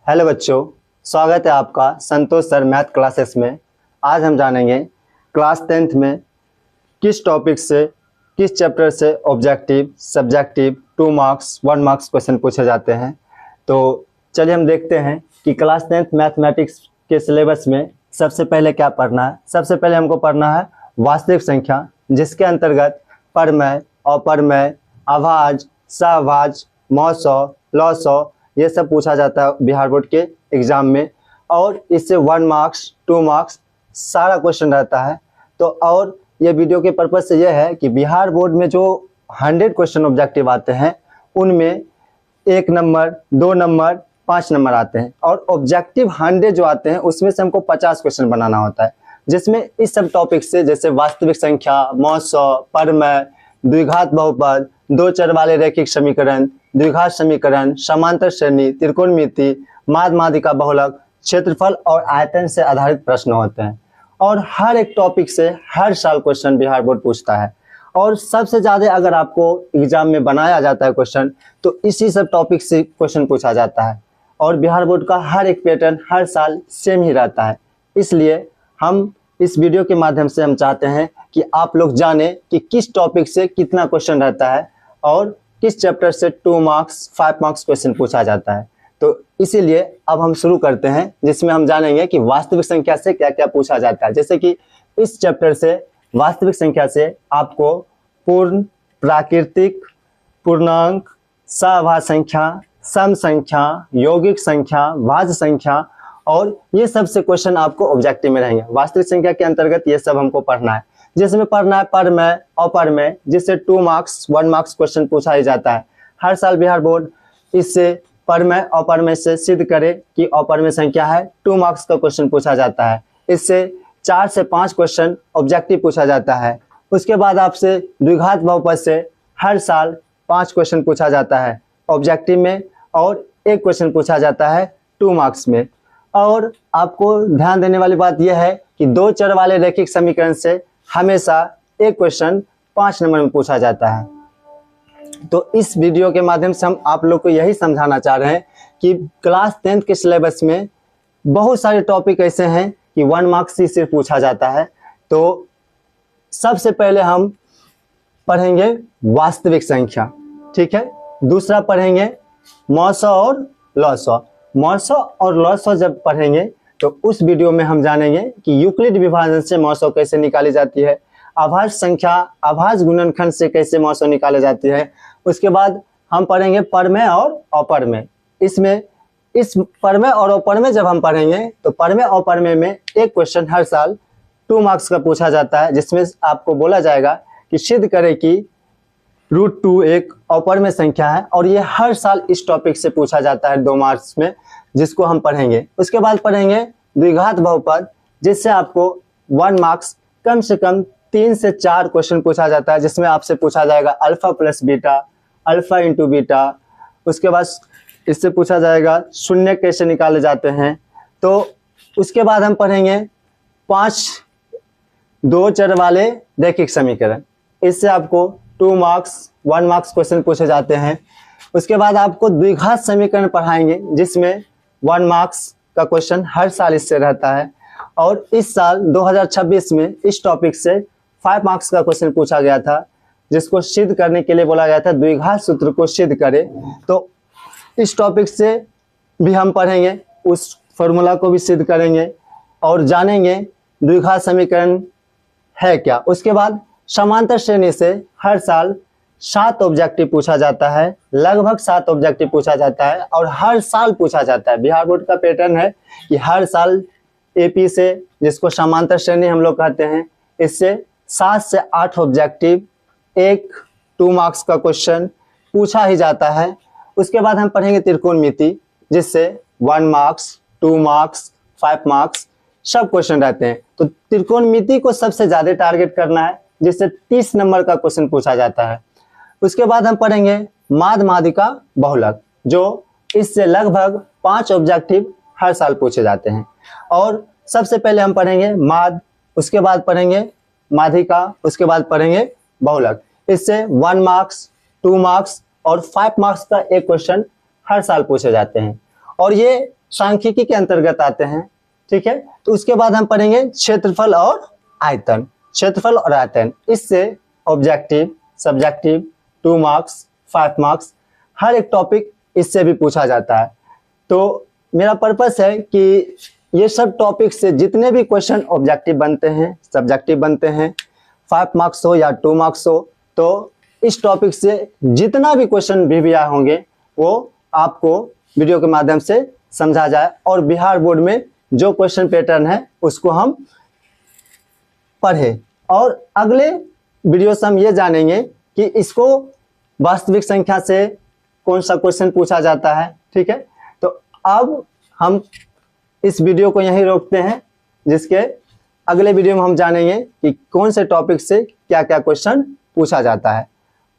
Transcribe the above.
Hello बच्चों, स्वागत है आपका संतोष सर मैथ क्लासेस में। आज हम जानेंगे क्लास 10th में किस टॉपिक से किस चैप्टर से objective, subjective, 2 marks 1 marks question पूछे जाते हैं। तो चलिए हम देखते हैं कि क्लास 10th मैथमेटिक्स के सिलेबस में सबसे पहले क्या पढ़ना है। सबसे पहले हमको पढ़ना है वास्तविक संख्या, जिसके अंतर्गत परमेय, अपरमेय, अभाज्य, सहभाज्य, मौसौ, लौसौ ये सब पूछा जाता है बिहार बोर्ड के एग्जाम में, और इससे 1 मार्क्स 2 मार्क्स सारा क्वेश्चन रहता है। तो और ये वीडियो के पर्पज से यह है कि बिहार बोर्ड में जो 100 क्वेश्चन ऑब्जेक्टिव आते हैं उनमें 1 नंबर, 2 नंबर, 5 नंबर आते हैं, और ऑब्जेक्टिव 100 जो आते हैं उसमें से हमको 50 क्वेश्चन बनाना होता है, जिसमें इस सब टॉपिक से जैसे वास्तविक संख्या, मौसौ, परमेय, द्विघात बहुपद, दो चर वाले रैखिक समीकरण, द्विघात समीकरण, समांतर श्रेणी, त्रिकोणमिति, माद मादिका बहुलक, क्षेत्रफल और आयतन से आधारित प्रश्न होते हैं। और हर एक टॉपिक से हर साल क्वेश्चन बिहार बोर्ड पूछता है, और सबसे ज़्यादा अगर आपको एग्जाम में बनाया जाता है क्वेश्चन तो इसी सब टॉपिक से क्वेश्चन पूछा जाता है। और बिहार बोर्ड का हर एक पैटर्न हर साल सेम ही रहता है। इसलिए हम इस वीडियो के माध्यम से हम चाहते हैं कि आप लोग जाने कि किस टॉपिक से कितना क्वेश्चन रहता है और किस चैप्टर से 2 मार्क्स 5 मार्क्स क्वेश्चन पूछा जाता है। तो इसीलिए अब हम शुरू करते हैं, जिसमें हम जानेंगे कि वास्तविक संख्या से क्या क्या पूछा जाता है। जैसे कि इस चैप्टर से वास्तविक संख्या से आपको पूर्ण, प्राकृतिक, पूर्णांक, सहभाज्य संख्या, सम संख्या, यौगिक संख्या, भाज्य संख्या और ये सब से क्वेश्चन आपको ऑब्जेक्टिव में रहेंगे। वास्तविक संख्या के अंतर्गत ये सब हमको पढ़ना है, जिसमें पढ़ना है परमेय, अपरमेय, जिससे 2 मार्क्स 1 मार्क्स क्वेश्चन पूछा ही जाता है। हर साल बिहार बोर्ड इससे परमेय अपरमेय से सिद्ध करे कि अपरमेय संख्या है, 2 मार्क्स का क्वेश्चन पूछा जाता है। इससे 4 से 5 क्वेश्चन ऑब्जेक्टिव पूछा जाता है। उसके बाद आपसे द्विघात बहुपद से हर साल 5 क्वेश्चन पूछा जाता है ऑब्जेक्टिव में, और 1 क्वेश्चन पूछा जाता है 2 मार्क्स में। और आपको ध्यान देने वाली बात यह है कि दो चर वाले रैखिक समीकरण से हमेशा 1 क्वेश्चन 5 नंबर में पूछा जाता है। तो इस वीडियो के माध्यम से हम आप लोग को यही समझाना चाह रहे हैं कि क्लास 10th के सिलेबस में बहुत सारे टॉपिक ऐसे हैं कि 1 मार्क्स ही सिर्फ पूछा जाता है। तो सबसे पहले हम पढ़ेंगे वास्तविक संख्या, ठीक है। दूसरा पढ़ेंगे मौसौ और लौसौ। मौसौ और लौसौ जब पढ़ेंगे तो उस वीडियो में हम जानेंगे कि यूक्लिड विभाजन से मौसौ कैसे निकाली जाती है, अभाज्य संख्या अभाज्य गुणनखंड से कैसे मौसौ निकाली जाती है। उसके बाद हम पढ़ेंगे परमेय और अपरमेय। इसमें इस परमेय और अपरमेय जब हम पढ़ेंगे तो परमेय और अपरमेय में 1 क्वेश्चन हर साल 2 मार्क्स का पूछा जाता है, जिसमें आपको बोला जाएगा कि सिद्ध करें कि √2 एक अपरमेय संख्या है, और ये हर साल इस टॉपिक से पूछा जाता है 2 मार्क्स में, जिसको हम पढ़ेंगे। उसके बाद पढ़ेंगे द्विघात बहुपद, जिससे आपको 1 मार्क्स कम से कम 3 से 4 क्वेश्चन पूछा जाता है, जिसमें आपसे पूछा जाएगा alpha plus beta, alpha into beta. उसके बाद इससे पूछा जाएगा शून्य कैसे निकाले जाते हैं। तो उसके बाद हम पढ़ेंगे 5 दो चर वाले रैखिक समीकरण। इससे आपको 2 मार्क्स 1 मार्क्स क्वेश्चन पूछे जाते हैं। उसके बाद आपको द्विघात समीकरण पढ़ाएंगे, जिसमें 1 मार्क्स का क्वेश्चन हर साल इससे रहता है। और इस साल 2026 में इस टॉपिक से 5 मार्क्स का क्वेश्चन पूछा गया था, जिसको सिद्ध करने के लिए बोला गया था द्विघात सूत्र को सिद्ध करे। तो इस टॉपिक से भी हम पढ़ेंगे, उस फॉर्मूला को भी सिद्ध करेंगे और जानेंगे द्विघात समीकरण है क्या। उसके बाद समांतर श्रेणी से हर साल 7 ऑब्जेक्टिव पूछा जाता है, लगभग 7 ऑब्जेक्टिव पूछा जाता है, और हर साल पूछा जाता है। बिहार बोर्ड का पैटर्न है कि हर साल एपी से, जिसको समांतर श्रेणी हम लोग कहते हैं, इससे 7 से 8 ऑब्जेक्टिव, 1 2 मार्क्स का क्वेश्चन पूछा ही जाता है। उसके बाद हम पढ़ेंगे त्रिकोणमिति, जिससे 1 मार्क्स 2 मार्क्स 5 मार्क्स सब क्वेश्चन रहते हैं। तो त्रिकोणमिति को सबसे ज़्यादा टारगेट करना है, जिससे 30 नंबर का क्वेश्चन पूछा जाता है। उसके बाद हम पढ़ेंगे माद मादिका बहुलक, जो इससे लगभग 5 ऑब्जेक्टिव हर साल पूछे जाते हैं। और सबसे पहले हम पढ़ेंगे माद, उसके बाद पढ़ेंगे माधिका, उसके बाद पढ़ेंगे बहुलक। इससे 1 मार्क्स 2 मार्क्स और 5 मार्क्स का एक क्वेश्चन हर साल पूछे जाते हैं। और ये सांख्यिकी के अंतर्गत आते हैं। ठीक है, तो उसके बाद हम पढ़ेंगे क्षेत्रफल और आयतन। क्षेत्रफल और आयतन, इससे ऑब्जेक्टिव, सब्जेक्टिव, 2 मार्क्स, 5 मार्क्स, हर एक टॉपिक इससे भी पूछा जाता है। तो मेरा पर्पस है कि ये सब टॉपिक से जितने भी क्वेश्चन ऑब्जेक्टिव बनते हैं, सब्जेक्टिव बनते हैं, 5 मार्क्स हो या 2 मार्क्स हो, तो इस टॉपिक से जितना भी क्वेश्चन भी आए होंगे वो आपको वीडियो के माध्यम से समझा जाए, और बिहार बोर्ड में जो क्वेश्चन पैटर्न है उसको हम पढ़े। और अगले वीडियो से हम ये जानेंगे कि इसको वास्तविक संख्या से कौन सा क्वेश्चन पूछा जाता है। ठीक है, तो अब हम इस वीडियो को यहीं रोकते हैं, जिसके अगले वीडियो में हम जानेंगे कि कौन से टॉपिक से क्या क्या क्वेश्चन पूछा जाता है।